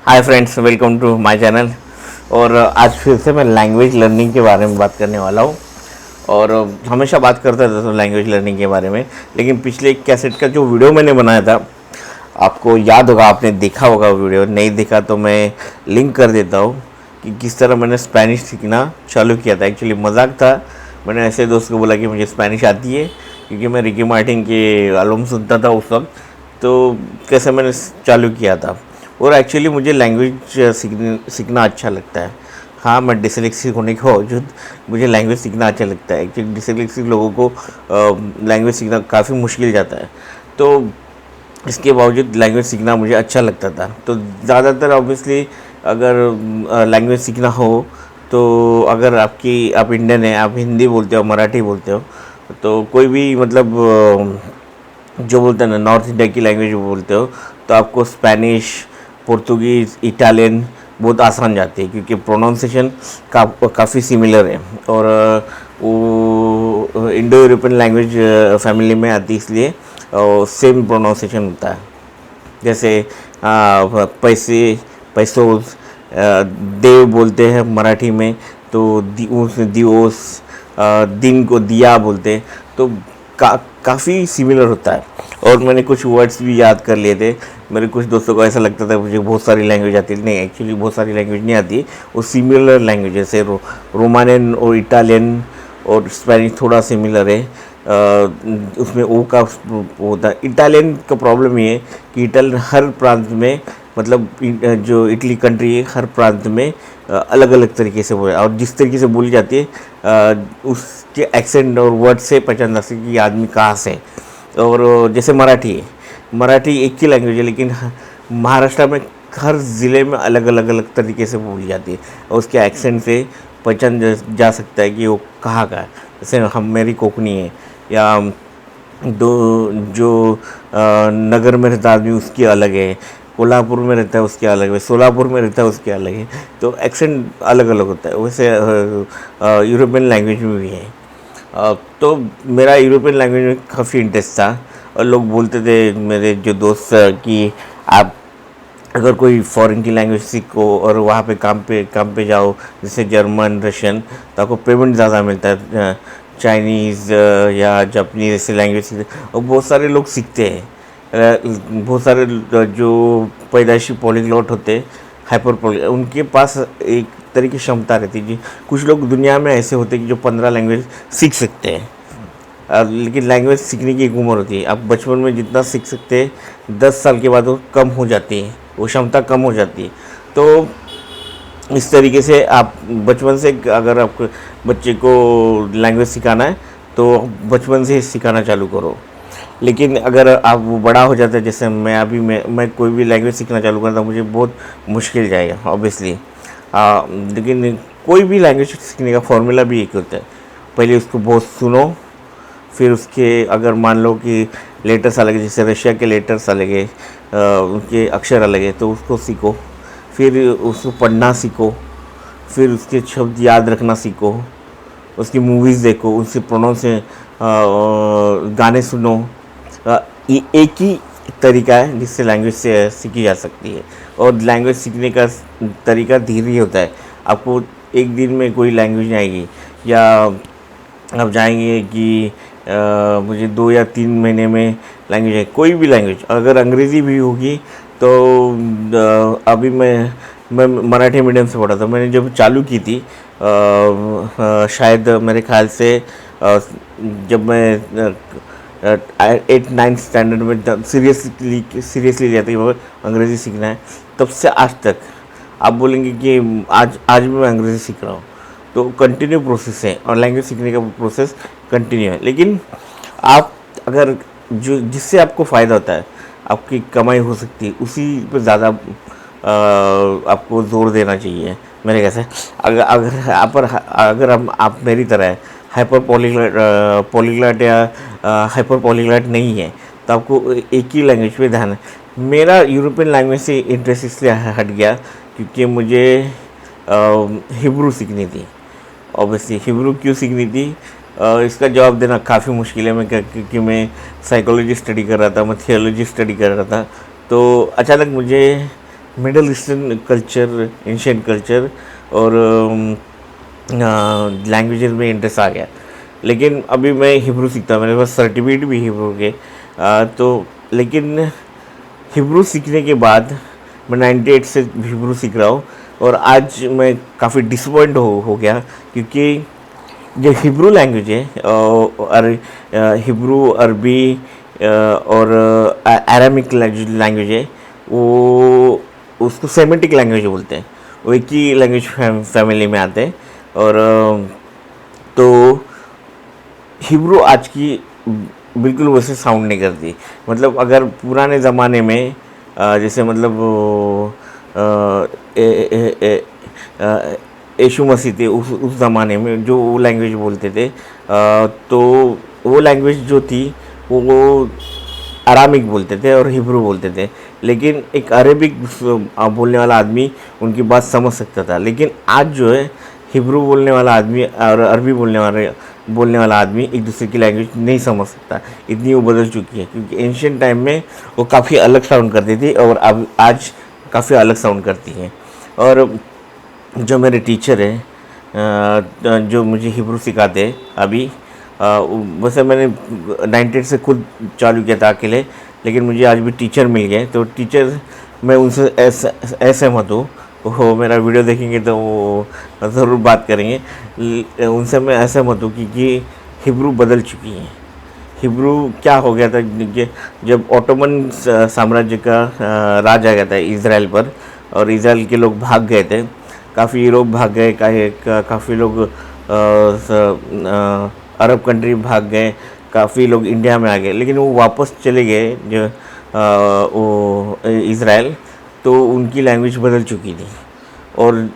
Hi friends, welcome to my channel. और आज फिर से मैं लैंग्वेज लर्निंग के बारे में बात करने वाला हूँ। और हमेशा बात करता था तो लैंग्वेज लर्निंग के बारे में, लेकिन पिछले एक कैसेट का जो वीडियो मैंने बनाया था, आपको याद होगा, आपने देखा होगा वीडियो। नहीं देखा तो मैं लिंक कर देता हूँ कि किस तरह मैंने स्पेनिश सीखना चालू किया था। एक्चुअली मजाक था, मैंने ऐसे दोस्त को बोला कि मुझे स्पेनिश आती है, क्योंकि मैं रिकी मार्टिन के एल्बम सुनता था उस वक्त। तो कैसे मैंने चालू किया था। और एक्चुअली मुझे लैंग्वेज सीखना अच्छा लगता है। हाँ, मैं डिसलेक्सिक होने के बावजूद मुझे लैंग्वेज सीखना अच्छा लगता है। एक्चुअली डिसलेक्सिक लोगों को लैंग्वेज सीखना काफ़ी मुश्किल जाता है, तो इसके बावजूद लैंग्वेज सीखना मुझे अच्छा लगता था। तो ज़्यादातर ऑब्वियसली अगर लैंग्वेज सीखना हो तो अगर आप इंडियन हैं, आप हिंदी बोलते हो, मराठी बोलते हो, तो कोई भी मतलब जो बोलते हैं ना, नॉर्थ इंडिया की लैंग्वेज बोलते हो, तो आपको स्पेनिश, पुर्तगीज़, इटालियन बहुत आसान जाती है, क्योंकि प्रोनाउंसिएशन काफ़ी सिमिलर है। और वो इंडो यूरोपियन लैंग्वेज फैमिली में आती है, इसलिए सेम प्रोनाउंसिएशन होता है। जैसे पैसे, पैसोस, देव बोलते हैं मराठी में, तो दिवस, दिन को दिया बोलते हैं। तो काफ़ी सिमिलर होता है। और मैंने कुछ वर्ड्स भी याद कर लिए थे। मेरे कुछ दोस्तों को ऐसा लगता था मुझे बहुत सारी लैंग्वेज आती है। नहीं, एक्चुअली बहुत सारी लैंग्वेज नहीं आती। वो सिमिलर लैंग्वेज, जैसे रोमानियन और इटालियन और स्पेनिश थोड़ा सिमिलर है। उसमें ओ का होता है। इटालियन का प्रॉब्लम ये है कि इटालियन हर प्रांत में, मतलब जो इटली कंट्री है, हर प्रांत में अलग अलग तरीके से बोला, और जिस तरीके से बोली जाती है उसके एक्सेंट और वर्ड से पहचान जा सकती है कि आदमी कहाँ से है। और जैसे मराठी है, मराठी एक ही लैंग्वेज है, लेकिन महाराष्ट्र में हर ज़िले में अलग अलग तरीके से बोली जाती है, और उसके एक्सेंट से पहचान जा सकता है कि वो कहाँ का है। जैसे मेरी कोंकणी है, या दो जो नगर में रहता आदमी उसकी अलग है, कोल्हापुर में रहता है उसके अलग है, सोलापुर में रहता है उसके अलग है। तो एक्सेंट अलग अलग होता है। वैसे यूरोपियन लैंग्वेज में भी है। तो मेरा यूरोपियन लैंग्वेज में काफ़ी इंटरेस्ट था। और लोग बोलते थे, मेरे जो दोस्त, कि आप अगर कोई फॉरेन की लैंग्वेज सीखो और वहाँ पे काम पे जाओ, जैसे जर्मन, रशियन, तो आपको पेमेंट ज़्यादा मिलता है। चाइनीज़ या जापानीज़ ऐसी लैंग्वेज सीखते, और बहुत सारे लोग सीखते हैं। बहुत सारे जो पैदाइशी पॉलीग्लॉट होते, उनके पास एक तरह की क्षमता रहती है। कुछ लोग दुनिया में ऐसे होते कि जो 15 लैंग्वेज सीख सकते हैं। लेकिन लैंग्वेज सीखने की एक उम्र होती है। आप बचपन में जितना सीख सकते हैं, 10 साल के बाद वो कम हो जाती है, वो क्षमता कम हो जाती है। तो इस तरीके से आप बचपन से, अगर आपको बच्चे को लैंग्वेज सिखाना है तो बचपन से ही सिखाना चालू करो। लेकिन अगर आप वो बड़ा हो जाता है, जैसे मैं कोई भी लैंग्वेज सीखना चालू करता, मुझे बहुत मुश्किल जाएगा ऑब्वियसली। लेकिन कोई भी लैंग्वेज सीखने का फॉर्मूला भी एक होता है। पहले उसको बहुत सुनो, फिर उसके अगर मान लो कि लेटर्स अलग है, जैसे रशिया के लेटर्स अलग है, उनके अक्षर अलग है, तो उसको सीखो। फिर उसको पढ़ना सीखो, फिर उसके शब्द याद रखना सीखो, उसकी मूवीज़ देखो, उससे प्रोनाउंस गाने सुनो। ये एक ही तरीका है जिससे लैंग्वेज से सीखी जा सकती है। और लैंग्वेज सीखने का तरीका धीरे होता है। आपको एक दिन में कोई लैंग्वेज नहीं आएगी, या आप जाएंगे कि मुझे 2 या 3 महीने में लैंग्वेज है। कोई भी लैंग्वेज, अगर अंग्रेज़ी भी होगी तो अभी मैं मराठी मीडियम से पढ़ा था। मैंने जब चालू की थी, शायद मेरे ख्याल से जब मैं 8-9 स्टैंडर्ड में सीरियसली लिया था कि अंग्रेज़ी सीखना है, तब से आज तक आप बोलेंगे कि आज भी मैं अंग्रेज़ी सीख रहा हूँ। तो कंटिन्यू प्रोसेस है, और लैंग्वेज सीखने का प्रोसेस कंटिन्यू है। लेकिन आप अगर जिससे आपको फ़ायदा होता है, आपकी कमाई हो सकती है, उसी पर ज़्यादा आपको जोर देना चाहिए मेरे ख्याल से। अगर आप मेरी तरह है, हाइपर पॉलीग्लॉट या हाइपर पॉलीग्लॉट नहीं है, तो आपको एक ही लैंग्वेज पे ध्यान है। मेरा यूरोपियन लैंग्वेज से इंटरेस्ट इसलिए हट गया क्योंकि मुझे हिब्रू सीखनी थी। ऑब्वियसली हिब्रू क्यों सीखनी थी, इसका जवाब देना काफ़ी मुश्किल है। क्योंकि मैं साइकोलॉजी स्टडी कर रहा था, मैं थियोलॉजी स्टडी कर रहा था। तो अचानक मुझे middle eastern culture, ancient culture और लैंग्वेजेस में इंटरेस्ट आ गया। लेकिन अभी मैं हिब्रू सीखता हूँ, मेरे पास सर्टिफिकेट भी हिब्रू के। तो लेकिन हिब्रू सीखने के बाद मैं 98 से हिब्रू सीख रहा हूँ और आज मैं काफ़ी डिसअपॉइंट हो गया, क्योंकि जो हिब्रू लैंग्वेज है और हिब्रू, अरबी और अरामिक लैंग्वेज है, वो उसको सेमेटिक लैंग्वेज बोलते हैं। वो एक ही लैंग्वेज फैमिली में आते हैं। और तो हिब्रू आज की बिल्कुल वैसे साउंड नहीं करती। मतलब अगर पुराने ज़माने में जैसे मतलब यीशु मसीह थे, उस ज़माने में जो वो लैंग्वेज बोलते थे, तो वो लैंग्वेज जो थी वो अरामिक बोलते थे और हिब्रू बोलते थे। लेकिन एक अरेबिक बोलने वाला आदमी उनकी बात समझ सकता था। लेकिन आज जो है हिब्रू बोलने वाला आदमी और अरबी बोलने वाला आदमी एक दूसरे की लैंग्वेज नहीं समझ सकता, इतनी वो बदल चुकी है। क्योंकि एंशियंट टाइम में वो काफ़ी अलग साउंड करती थी और अब आज काफ़ी अलग साउंड करती हैं। और जो मेरे टीचर हैं जो मुझे हिब्रू सिखाते हैं अभी, वैसे मैंने 98 से खुद चालू किया था अकेले, लेकिन मुझे आज भी टीचर मिल गए। तो टीचर मैं उनसे ऐसे मत हूँ, वो मेरा वीडियो देखेंगे तो वो ज़रूर बात करेंगे। उनसे मैं ऐसे मत हूँ क्योंकि हिब्रू बदल चुकी है। हिब्रू क्या हो गया था कि जब ओटोमन साम्राज्य का राज आ गया था इज़राइल पर, और इज़राइल के लोग भाग गए थे, काफ़ी यूरोप भाग गए, काफ़ी लोग अरब कंट्री भाग गए, काफ़ी लोग इंडिया में आ गए। लेकिन वो वापस चले गए जो वो इज़राइल, तो उनकी लैंग्वेज बदल चुकी थी। और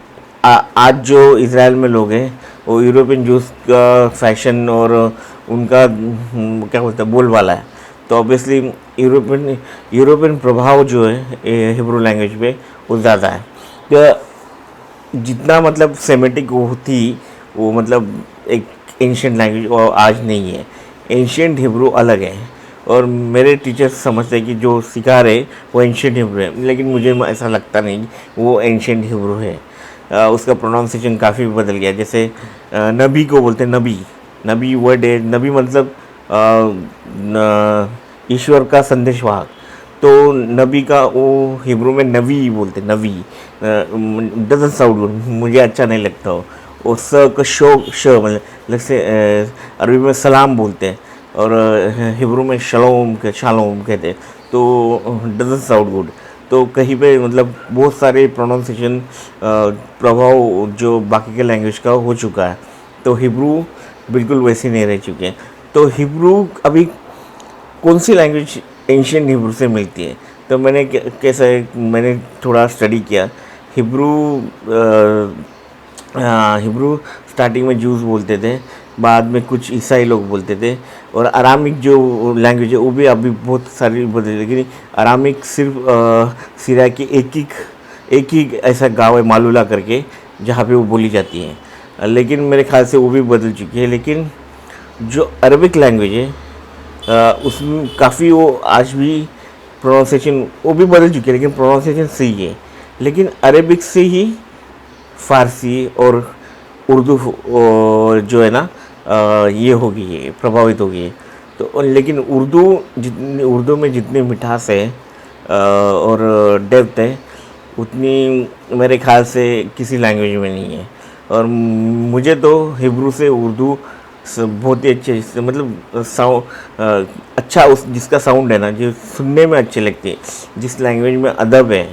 आज जो इज़राइल में लोग हैं वो यूरोपियन जूस का फैशन और उनका क्या बोलते हैं बोलबाला है। तो ऑब्वियसली यूरोपियन प्रभाव जो है हिब्रू लैंग्वेज पे वो ज़्यादा है। तो जितना मतलब सेमेटिक वो थी, वो मतलब एक एंशियंट लैंग्वेज और आज नहीं है। एंशियंट हिब्रू अलग है और मेरे टीचर्स समझते हैं कि जो सिखा रहे वो एंशियंट हिब्रू है, लेकिन मुझे ऐसा लगता नहीं वो एंशियंट हिब्रू है। उसका प्रोनाउंसिएशन काफ़ी बदल गया। जैसे नबी को बोलते हैं नबी वर्ड है, नबी मतलब ईश्वर का संदेशवाहक। तो नबी का वो हिब्रू में नवी बोलते, नवी डजंट साउंड, मुझे अच्छा नहीं लगता वो स का श मतलब से अरबी में सलाम बोलते हैं और हिब्रू में शालोम कहते हैं, तो डजंट साउंड गुड। तो कहीं पे मतलब बहुत सारे प्रोनाउंसिएशन प्रभाव जो बाकी के लैंग्वेज का हो चुका है। तो हिब्रू बिल्कुल वैसे नहीं रह चुके हैं। तो हिब्रू अभी कौन सी लैंग्वेज एंशियंट हिब्रू से मिलती है? तो मैंने थोड़ा स्टडी किया। हिब्रू स्टार्टिंग में जूस बोलते थे, बाद में कुछ ईसाई लोग बोलते थे। और अरामिक जो लैंग्वेज है वो भी अभी बहुत सारी बोलते थे, लेकिन अरामिक सिर्फ सीरिया की एक ही ऐसा गांव है मालूला करके जहाँ पे वो बोली जाती है। लेकिन मेरे ख्याल से वो भी बदल चुकी है। लेकिन जो अरबिक लैंग्वेज है उसमें काफ़ी वो आज भी प्रोनाउंसिएशन वो भी बदल चुकी है, लेकिन प्रोनाउंसिएशन सही है। लेकिन अरबिक से ही फ़ारसी और उर्दू जो है ना ये हो गई है, प्रभावित हो गई है। तो लेकिन उर्दू में जितनी मिठास है और डेप्थ है उतनी मेरे ख्याल से किसी लैंग्वेज में नहीं है। और मुझे तो हिब्रू से उर्दू बहुत ही अच्छे, मतलब अच्छा जिसका साउंड है ना, जो सुनने में अच्छे लगते हैं, जिस लैंग्वेज में अदब है।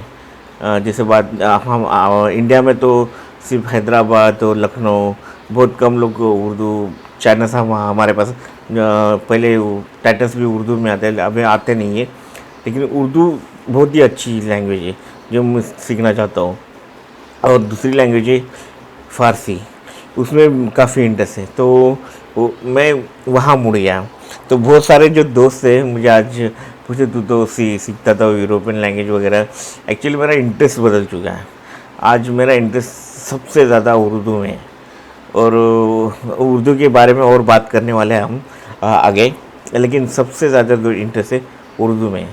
जैसे बात हम इंडिया में तो सिर्फ हैदराबाद और लखनऊ, बहुत कम लोग उर्दू चैनल्स हमारे पास पहले टाइटल्स भी उर्दू में आते हैं, अभी आते नहीं है। लेकिन उर्दू बहुत ही अच्छी लैंग्वेज है जो मैं सीखना चाहता हूँ। और दूसरी लैंग्वेज है फ़ारसी, उसमें काफ़ी इंटरेस्ट है, तो मैं वहाँ मुड़ गया। तो बहुत सारे जो दोस्त थे मुझे आज पूछे तू तो सीखता था यूरोपियन लैंग्वेज वगैरह। एक्चुअली मेरा इंटरेस्ट बदल चुका है। आज मेरा इंटरेस्ट सबसे ज़्यादा उर्दू में है और उर्दू के बारे में और बात करने वाले हैं हम आगे। लेकिन सबसे ज़्यादा जो इंटरेस्ट है उर्दू में।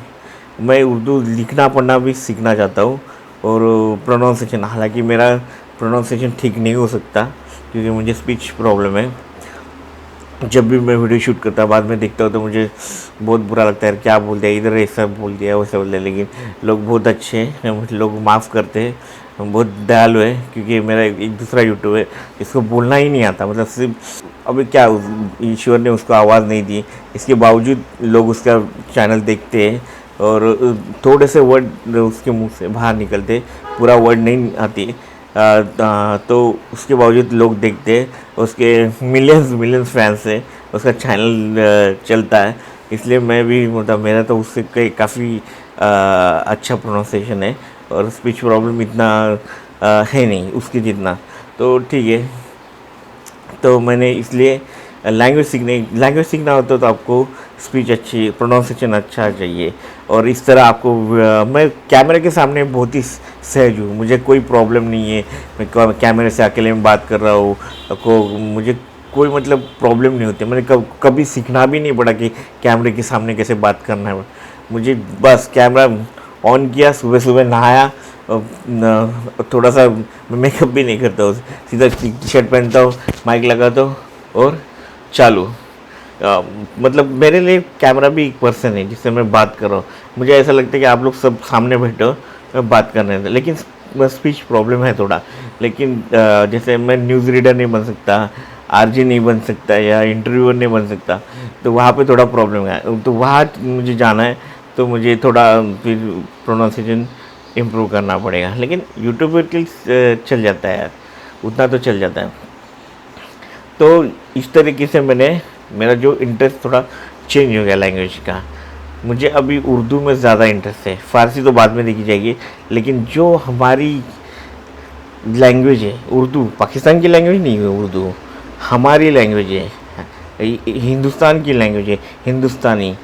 मैं उर्दू लिखना पढ़ना भी सीखना चाहता हूँ और प्रोनाउंसिएशन, हालांकि मेरा प्रोनाउंसिएशन ठीक नहीं हो सकता क्योंकि मुझे स्पीच प्रॉब्लम है। जब भी मैं वीडियो शूट करता बाद में देखता हूँ तो मुझे बहुत बुरा लगता है, क्या बोल दिया, इधर ऐसा बोल दिया वैसा बोल दिया। लेकिन लोग बहुत अच्छे हैं, मुझे लोग माफ़ करते हैं, हम बहुत दयालु है। क्योंकि मेरा एक दूसरा यूट्यूब है, इसको बोलना ही नहीं आता, मतलब सिर्फ अभी क्या ईश्वर ने उसको आवाज़ नहीं दी, इसके बावजूद लोग उसका चैनल देखते हैं और थोड़े से वर्ड उसके मुंह से बाहर निकलते, पूरा वर्ड नहीं आती, तो उसके बावजूद लोग देखते हैं, उसके मिलियंस फैंस हैं, उसका चैनल चलता है। इसलिए मैं भी, मतलब मेरा तो उससे काफ़ी अच्छा प्रोनाउंसिएशन है और स्पीच प्रॉब्लम इतना है नहीं उसकी जितना, तो ठीक है। तो मैंने इसलिए लैंग्वेज सीखना होता तो आपको स्पीच अच्छी, प्रोनाउंसिएशन अच्छा चाहिए। और इस तरह आपको मैं कैमरे के सामने बहुत ही सहज हूँ, मुझे कोई प्रॉब्लम नहीं है। मैं कैमरे से अकेले में बात कर रहा हूँ को मुझे कोई मतलब प्रॉब्लम नहीं होती। मैंने कभी सीखना भी नहीं पड़ा कि कैमरे के सामने कैसे बात करना है। मुझे बस कैमरा ऑन किया, सुबह सुबह नहाया, थोड़ा सा मेकअप भी नहीं करता हूँ, सीधा टी शर्ट पहनता हूँ, माइक लगाता हूँ और चालू। मतलब मेरे लिए कैमरा भी एक पर्सन है जिससे मैं बात कर रहा हूँ। मुझे ऐसा लगता है कि आप लोग सब सामने बैठे हो, मैं बात कर रहे थे, लेकिन स्पीच प्रॉब्लम है थोड़ा। लेकिन जैसे मैं न्यूज़ रीडर नहीं बन सकता, आरजे नहीं बन सकता या इंटरव्यूअर नहीं बन सकता, तो वहाँ पे थोड़ा प्रॉब्लम है। तो वहाँ मुझे जाना है तो मुझे थोड़ा फिर प्रोनाउंसिएशन इम्प्रूव करना पड़ेगा। लेकिन यूट्यूब पर चल जाता है यार, उतना तो चल जाता है। तो इस तरीके से मेरा जो इंटरेस्ट थोड़ा चेंज हो गया लैंग्वेज का। मुझे अभी उर्दू में ज़्यादा इंटरेस्ट है, फ़ारसी तो बाद में देखी जाएगी। लेकिन जो हमारी लैंग्वेज है उर्दू, पाकिस्तान की लैंग्वेज नहीं है उर्दू, हमारी लैंग्वेज है, हिंदुस्तान की लैंग्वेज है, हिंदुस्तानी,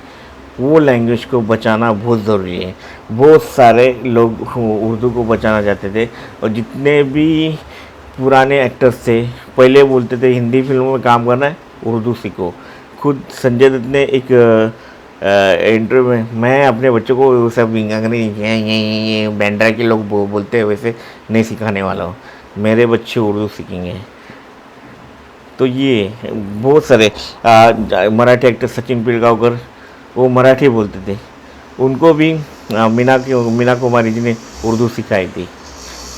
वो लैंग्वेज को बचाना बहुत ज़रूरी है। बहुत सारे लोग उर्दू को बचाना चाहते थे और जितने भी पुराने एक्टर्स थे पहले बोलते थे हिंदी फिल्मों में काम करना है उर्दू सीखो। खुद संजय दत्त ने एक इंटरव्यू में, मैं अपने बच्चों को वो सब ये बैंड्रा के लोग बोलते हैं वैसे नहीं सिखाने वाला हूँ, मेरे बच्चे उर्दू सीखेंगे। तो ये बहुत सारे मराठी एक्टर सचिन पिलगांवकर वो मराठी बोलते थे, उनको भी मीना कुमारी जी ने उर्दू सिखाई थी।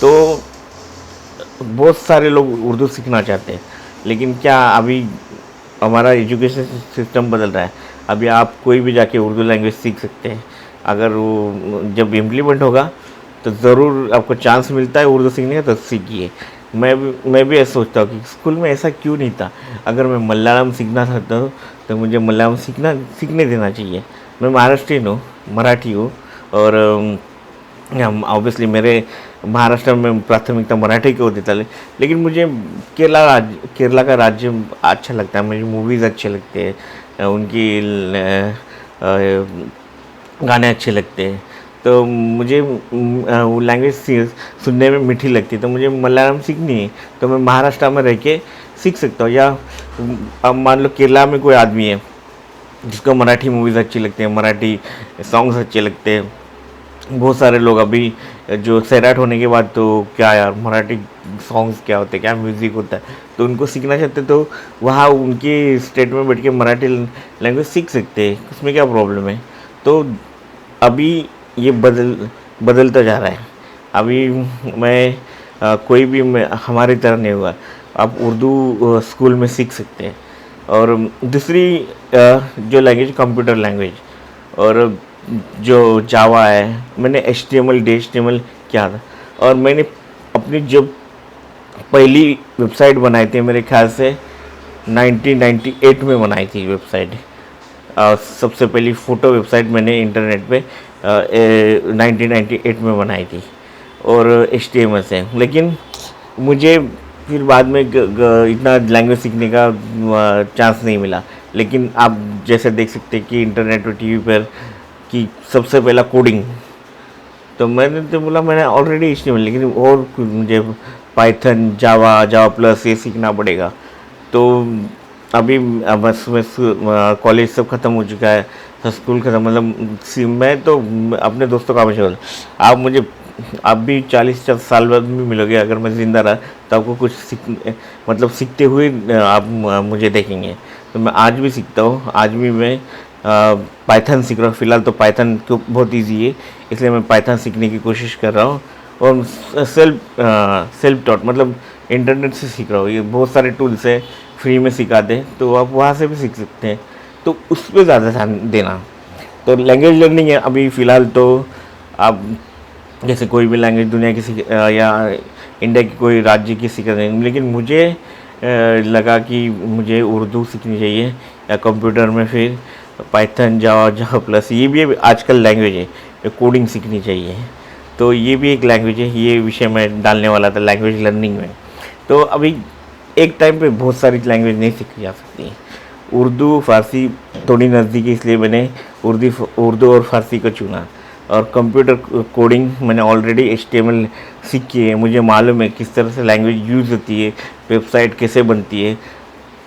तो बहुत सारे लोग उर्दू सीखना चाहते हैं, लेकिन क्या अभी हमारा एजुकेशन सिस्टम बदल रहा है। अभी आप कोई भी जाके उर्दू लैंग्वेज सीख सकते हैं, अगर वो जब इम्प्लीमेंट होगा तो ज़रूर आपको चांस मिलता है उर्दू सीखने का, तो सीखिए। मैं भी ऐसा सोचता हूँ कि स्कूल में ऐसा क्यों नहीं था। अगर मैं मलयालम सीखना चाहता हूँ तो मुझे मलयालम सीखने देना चाहिए। मैं महाराष्ट्रियन हूँ, मराठी हूँ, और ऑब्वियसली मेरे महाराष्ट्र में प्राथमिकता मराठी को देता है। लेकिन मुझे केरला का राज्य अच्छा लगता है, मुझे मूवीज़ अच्छे लगते हैं, उनकी गाने अच्छे लगते हैं। तो मुझे वो लैंग्वेज सुनने में मीठी लगती है। तो मुझे मलयालम सीखनी है तो मैं महाराष्ट्र में रह के सीख सकता हूँ। या अब मान लो केरला में कोई आदमी है जिसको मराठी मूवीज़ अच्छी लगती हैं, मराठी सॉन्ग्स अच्छे लगते हैं। बहुत सारे लोग अभी जो सैराट होने के बाद तो क्या यार मराठी सॉन्ग्स क्या होते हैं, क्या म्यूज़िक होता है, तो उनको सीखना चाहते तो वहाँ उनके स्टेट में बैठ के मराठी लैंग्वेज सीख सकते हैं, उसमें क्या प्रॉब्लम है। तो अभी ये बदलता जा रहा है। अभी कोई भी हमारी तरह नहीं हुआ, आप उर्दू स्कूल में सीख सकते हैं। और दूसरी जो लैंग्वेज कंप्यूटर लैंग्वेज और जो जावा है, मैंने HTML किया था। और मैंने अपनी जब पहली वेबसाइट बनाई थी, मेरे ख्याल से 1998 में बनाई थी वेबसाइट। सबसे पहली फ़ोटो वेबसाइट मैंने इंटरनेट पे 1998 में बनाई थी और HTML से। लेकिन मुझे फिर बाद में इतना लैंग्वेज सीखने का चांस नहीं मिला। लेकिन आप जैसे देख सकते हैं कि इंटरनेट और टीवी पर कि सबसे पहला कोडिंग, तो मैंने तो बोला मैंने ऑलरेडी HTML, लेकिन और मुझे पाइथन, जावा प्लस ये सीखना पड़ेगा। तो अभी बस कॉलेज सब ख़त्म हो चुका है, स्कूल ख़त्म, मतलब मैं तो अपने दोस्तों का हमेशा बोला आप मुझे आप भी 40 साल बाद भी मिलोगे, अगर मैं ज़िंदा रहा तो आपको कुछ मतलब सीखते हुए आप मुझे देखेंगे। तो मैं आज भी सीखता हूँ, आज भी मैं पाइथन सीख रहा हूँ। फ़िलहाल तो पाइथन तो बहुत इजी है, इसलिए मैं पाइथन सीखने की कोशिश कर रहा हूँ। और सेल्फ टॉट मतलब इंटरनेट से सीख रहा हूँ। ये बहुत सारे टूल्स है, फ्री में सिखाते हैं, तो आप वहाँ से भी सीख सकते हैं। तो उस पर ज़्यादा ध्यान देना। तो लैंग्वेज लर्निंग है अभी फ़िलहाल तो आप जैसे कोई भी लैंग्वेज दुनिया की या इंडिया की कोई राज्य की सीख रहे हैं, लेकिन मुझे लगा कि मुझे उर्दू सीखनी चाहिए, या कंप्यूटर में फिर पाइथन, जावा, जावा प्लस, ये भी आजकल लैंग्वेज है, कोडिंग सीखनी चाहिए। तो ये भी एक लैंग्वेज है, ये विषय मैं डालने वाला था लैंग्वेज लर्निंग में। तो अभी एक टाइम पे बहुत सारी लैंग्वेज नहीं सीखी जा सकती। उर्दू फ़ारसी थोड़ी नज़दीक है, इसलिए मैंने उर्दू और फ़ारसी को चुना। और कंप्यूटर कोडिंग मैंने ऑलरेडी HTML सीखी है, मुझे मालूम है किस तरह से लैंग्वेज यूज़ होती है, वेबसाइट कैसे बनती है।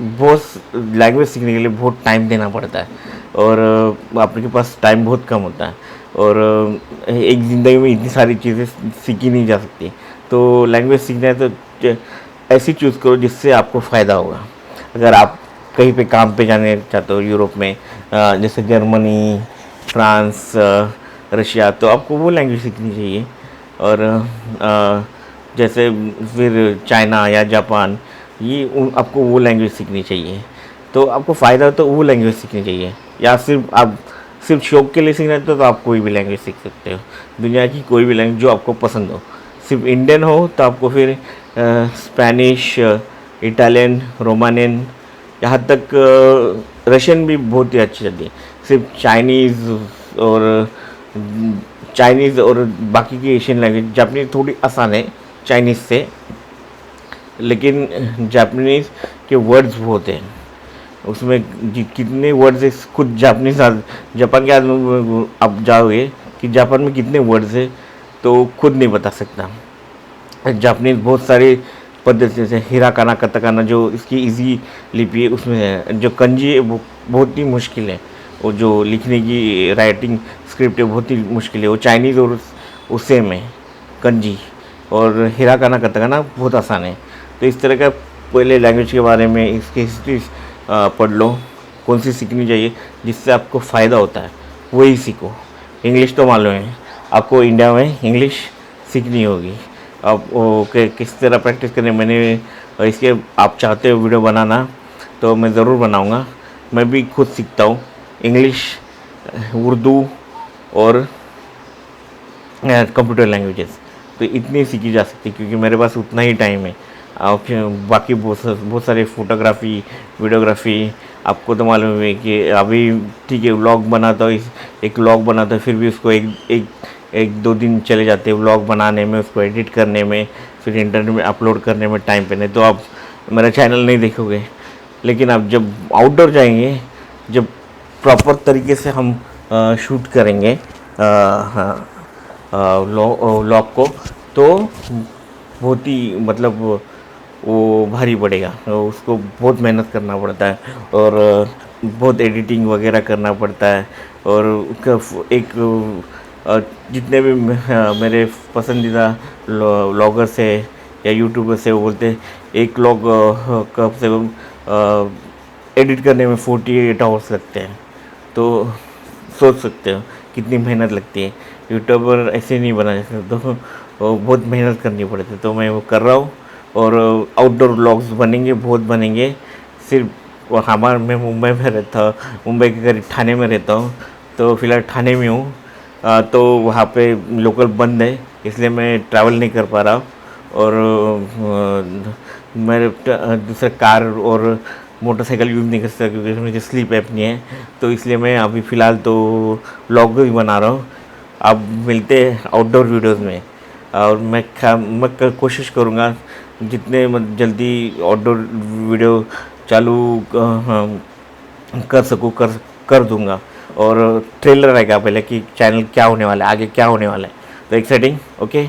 बहुत लैंग्वेज सीखने के लिए बहुत टाइम देना पड़ता है, और आपके पास टाइम बहुत कम होता है, और एक ज़िंदगी में इतनी सारी चीज़ें सीखी नहीं जा सकती। तो लैंग्वेज सीखना है तो ऐसी चूज़ करो जिससे आपको फ़ायदा होगा। अगर आप कहीं पे काम पे जाने चाहते हो यूरोप में, जैसे जर्मनी, फ्रांस, रशिया, तो आपको वो लैंग्वेज सीखनी चाहिए। और जैसे फिर चाइना या जापान, ये आपको वो लैंग्वेज सीखनी चाहिए। तो आपको फ़ायदा हो तो वो लैंग्वेज सीखनी चाहिए। या सिर्फ आप सिर्फ शौक के लिए सीखना है तो आप कोई भी लैंग्वेज सीख सकते हो, दुनिया की कोई भी लैंग्वेज जो आपको पसंद हो। सिर्फ इंडियन हो तो आपको फिर स्पेनिश, इटालियन, रोमानियन, यहाँ तक रशियन भी बहुत ही अच्छी चलती है। सिर्फ चाइनीज़ और बाकी की एशियन लैंग्वेज, जापानीज़ थोड़ी आसान है चाइनीज़ से, लेकिन जापानीज़ के वर्ड्स बहुत हैं उसमें। कितने वर्ड्स है खुद जापानीज़, जापान के आदमी आप जाओगे कि जापान में कितने वर्ड्स है तो खुद नहीं बता सकता। जापानीज़ बहुत सारी पद्धति से हिराकाना, कताकाना जो इसकी इजी लिपि है उसमें है। जो कंजी है वो बहुत ही मुश्किल है, वो जो लिखने की राइटिंग स्क्रिप्ट है बहुत ही मुश्किल है। वो चाइनीज़ और उससे में कंजी, और हिराकाना, कताकाना बहुत आसान है। तो इस तरह का पहले लैंग्वेज के बारे में इसकी हिस्ट्री पढ़ लो, कौन सी सीखनी चाहिए जिससे आपको फ़ायदा होता है वही सीखो। इंग्लिश तो मालूम है आपको, इंडिया में इंग्लिश सीखनी होगी। अब किस तरह प्रैक्टिस करें, मैंने इसके आप चाहते हो वीडियो बनाना तो मैं ज़रूर बनाऊंगा। मैं भी खुद सीखता हूँ इंग्लिश, उर्दू और कंप्यूटर लैंग्वेजेस, तो इतनी सीखी जा सकती क्योंकि मेरे पास उतना ही टाइम है। बाकी बहुत सारे फ़ोटोग्राफ़ी, वीडियोग्राफ़ी, आपको तो मालूम है कि अभी ठीक है व्लॉग बनाता हूँ, एक व्लॉग बनाता हूँ, फिर भी उसको एक दो दिन चले जाते हैं व्लॉग बनाने में, उसको एडिट करने में, फिर इंटरनेट में अपलोड करने में टाइम पे। नहीं तो आप मेरा चैनल नहीं देखोगे। लेकिन आप जब आउटडोर जाएंगे, जब प्रॉपर तरीके से हम शूट करेंगे व्लॉग को, तो बहुत ही मतलब वो भारी पड़ेगा, उसको बहुत मेहनत करना पड़ता है, और बहुत एडिटिंग वगैरह करना पड़ता है। और एक जितने भी मेरे पसंदीदा व्लॉगर्स है या यूट्यूबर्स है, वो बोलते हैं एक व्लॉग कब से एडिट करने में 48 आवर्स लगते हैं। तो सोच सकते हो कितनी मेहनत लगती है। यूट्यूबर ऐसे नहीं बना सकते, तो बहुत मेहनत करनी पड़ती है। तो मैं वो कर रहा हूँ, और आउटडोर व्लॉग्स बनेंगे, बहुत बनेंगे। सिर्फ मैं मुंबई में रहता हूँ, मुंबई के करीब ठाणे में रहता हूँ, तो फ़िलहाल ठाणे में हूँ। तो वहाँ पे लोकल बंद है, इसलिए मैं ट्रैवल नहीं कर पा रहा। और मेरे दूसरा कार और मोटरसाइकिल यूज़ नहीं कर सकता क्योंकि मुझे स्लीप एपनिया है। तो इसलिए मैं अभी फ़िलहाल तो व्लॉग ही बना रहा हूँ। अब मिलते हैं आउटडोर वीडियोज़ में, और मैं कोशिश करूँगा जितने जल्दी आउटडोर वीडियो चालू कर सकूँ कर दूँगा। और ट्रेलर रहेगा पहले कि चैनल क्या होने वाला है, आगे क्या होने वाला है। तो exciting. Okay,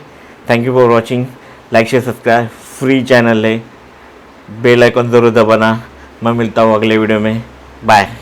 thank you for watching. Like share subscribe, free channel है, बेल आइकन ज़रूर दबाना। मैं मिलता हूँ अगले वीडियो में। बाय।